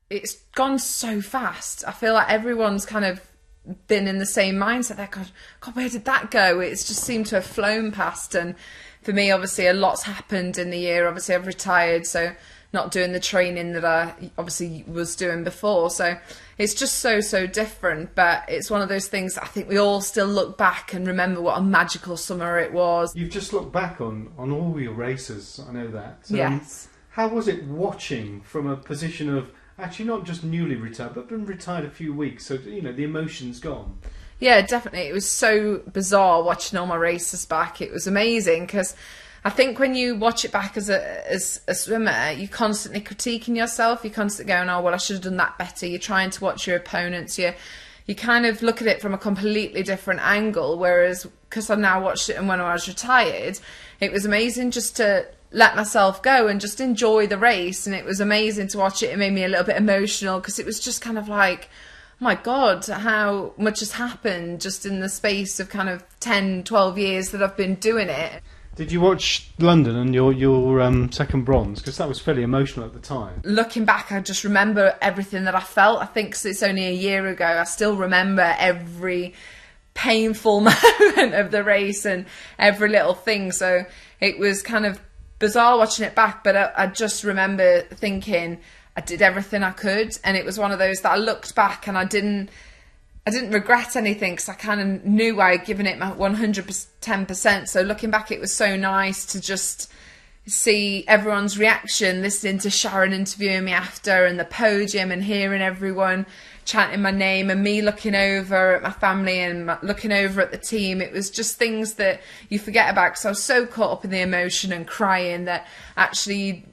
it's gone so fast. I feel like everyone's kind of been in the same mindset. They're God, where did that go? It's just seemed to have flown past. And for me, obviously, a lot's happened in the year. Obviously, I've retired, so not doing the training that I obviously was doing before. So it's just so different. But it's one of those things that I think we all still look back and remember what a magical summer it was. You've just looked back on all your races, I know that. Yes. How was it watching from a position of actually not just newly retired, but been retired a few weeks, so, you know, the emotion's gone? Yeah, definitely. It was so bizarre watching all my races back. It was amazing because I think when you watch it back as a swimmer, you're constantly critiquing yourself. You're constantly going, oh, well, I should have done that better. You're trying to watch your opponents. You kind of look at it from a completely different angle, whereas because I now watched it and when I was retired, it was amazing just to let myself go and just enjoy the race. And it was amazing to watch it. It made me a little bit emotional because it was just kind of like, oh my God, how much has happened just in the space of kind of 10, 12 years that I've been doing it. Did you watch London and your second bronze? Because that was fairly emotional at the time. Looking back, I just remember everything that I felt. I think 'cause it's only a year ago, I still remember every painful moment of the race and every little thing. So it was kind of bizarre watching it back, but I just remember thinking I did everything I could, and it was one of those that I looked back and I didn't regret anything because I kind of knew I had given it my 110%. So looking back, it was so nice to just see everyone's reaction, listening to Sharon interviewing me after and the podium and hearing everyone chanting my name and me looking over at my family and looking over at the team. It was just things that you forget about because I was so caught up in the emotion and crying that actually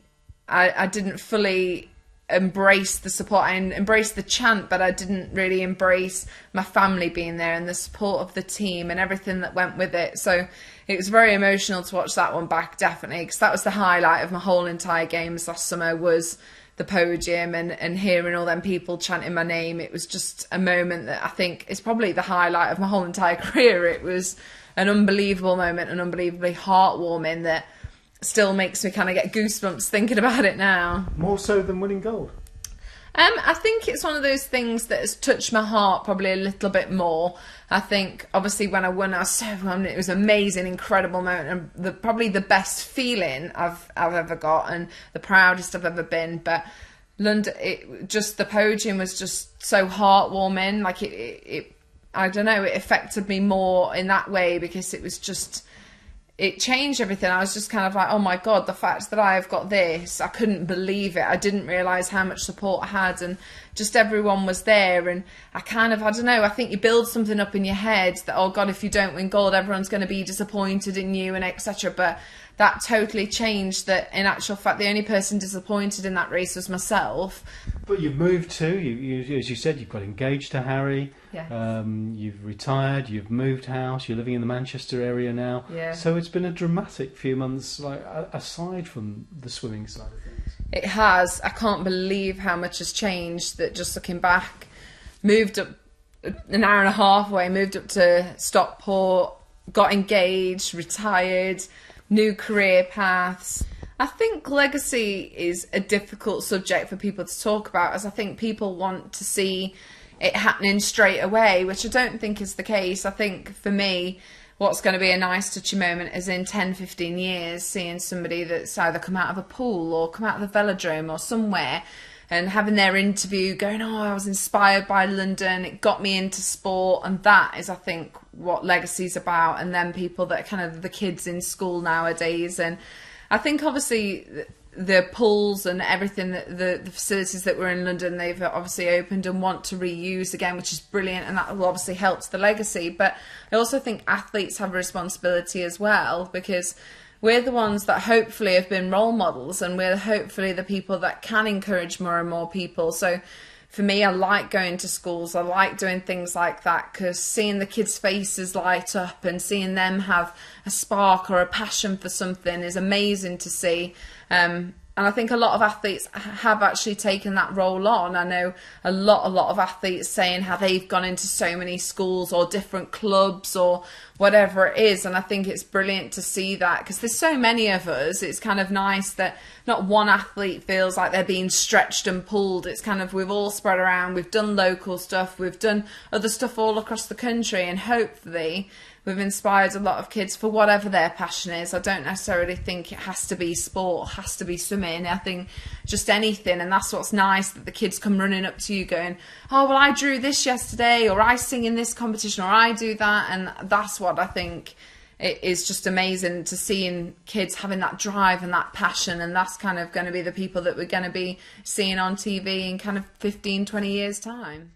I didn't fully embrace the support. I embraced the chant, but I didn't really embrace my family being there and the support of the team and everything that went with it. So it was very emotional to watch that one back, definitely, because that was the highlight of my whole entire games last summer, was the podium and hearing all them people chanting my name. It was just a moment that I think is probably the highlight of my whole entire career. It was an unbelievable moment, and unbelievably heartwarming, that still makes me kind of get goosebumps thinking about it now. More so than winning gold? I think it's one of those things that has touched my heart probably a little bit more. I think obviously when I won, I was so it was an amazing, incredible moment, and probably the best feeling I've ever got, and the proudest I've ever been. But London, the podium was just so heartwarming. Like it I don't know, it affected me more in that way because it was just, it changed everything. I was just kind of like, oh my God, the fact that I have got this, I couldn't believe it. I didn't realise how much support I had, and just everyone was there. And I don't know, I think you build something up in your head that, oh God, if you don't win gold, everyone's going to be disappointed in you and etc. But that totally changed. That in actual fact, the only person disappointed in that race was myself. But you've moved too, you as you said, you've got engaged to Harry. Yeah. You've retired, you've moved house, you're living in the Manchester area now. Yeah. So it's been a dramatic few months, like aside from the swimming side of things. It has. I can't believe how much has changed. That just looking back, moved up an hour and a half away, moved up to Stockport, got engaged, retired, new career paths. I think legacy is a difficult subject for people to talk about, as I think people want to see it happening straight away, which I don't think is the case. I think for me, what's going to be a nice touchy moment is in 10, 15 years, seeing somebody that's either come out of a pool or come out of the velodrome or somewhere and having their interview going, oh, I was inspired by London, it got me into sport. And that is, I think, what legacy's about. And then people that are kind of the kids in school nowadays. And I think obviously the pools and everything, the facilities that were in London, they've obviously opened and want to reuse again, which is brilliant, and that will obviously help to the legacy. But I also think athletes have a responsibility as well, because we're the ones that hopefully have been role models, and we're hopefully the people that can encourage more and more people. So for me, I like going to schools, I like doing things like that, because seeing the kids' faces light up and seeing them have a spark or a passion for something is amazing to see. And I think a lot of athletes have actually taken that role on. I know a lot of athletes saying how they've gone into so many schools or different clubs or whatever it is. And I think it's brilliant to see that, because there's so many of us. It's kind of nice that not one athlete feels like they're being stretched and pulled. It's kind of, we've all spread around, we've done local stuff, we've done other stuff all across the country, and hopefully we've inspired a lot of kids for whatever their passion is. I don't necessarily think it has to be sport, has to be swimming. I think just anything. And that's what's nice, that the kids come running up to you going, oh, well, I drew this yesterday, or I sing in this competition, or I do that. And that's what I think it is just amazing to seeing kids having that drive and that passion. And that's kind of going to be the people that we're going to be seeing on TV in kind of 15, 20 years' time.